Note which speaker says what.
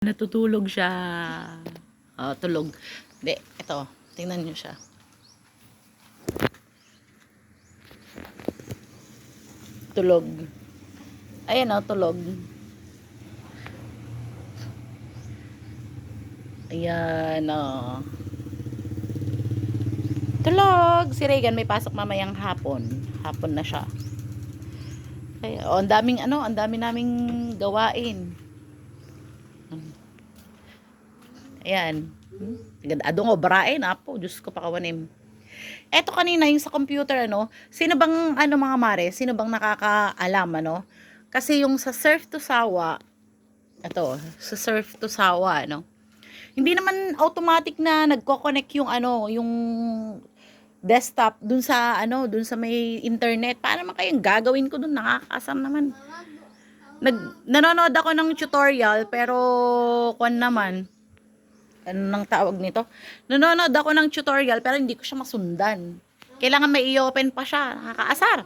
Speaker 1: Natutulog siya. Oh, tulog. Hindi, ito. Tingnan niyo siya. Tulog. Ayan oh, tulog. Ayan oh. Tulog. Si Regan may pasok mamayang hapon. Hapon na siya. Kaya, oh, ang daming ano, ang dami naming gawain. Ayan. Adong obrain apo, Diyos ko pakawanim. Eto kanina yung sa computer ano, sino bang ano mga mare, sino bang nakakaalam ano? Kasi yung sa Surf to Sawa, eto, sa Surf to Sawa ano. Hindi naman automatic na nagko-connect yung ano, yung desktop dun sa ano, dun sa may internet. Paano naman kayang gagawin ko dun? Nakakaasar naman. Nanonood ako ng tutorial pero kwan naman, ano nang tawag nito? Nanonood ako ng tutorial pero hindi ko siya masundan. Kailangan may i-open pa siya. Nakakaasar.